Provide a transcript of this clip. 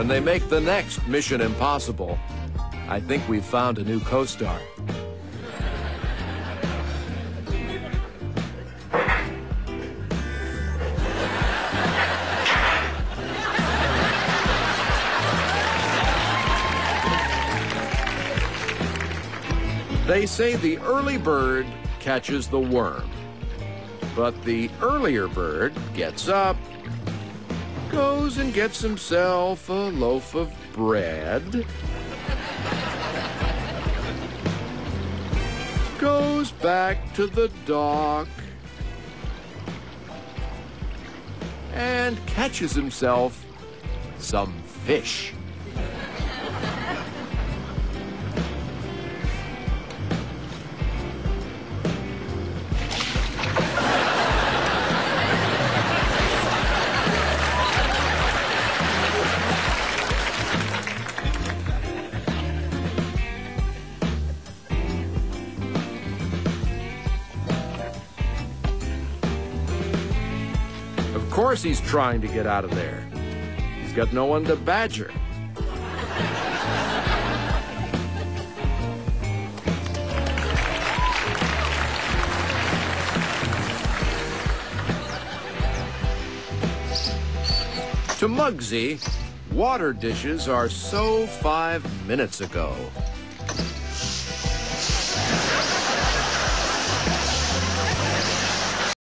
when they make the next Mission Impossible, I think we've found a new co-star. They say the early bird catches the worm, but the earlier bird gets up, goes and gets himself a loaf of bread, goes back to the dock, and catches himself some fish. Of course he's trying to get out of there. He's got no one to badger. To Muggsy, water dishes are so 5 minutes ago.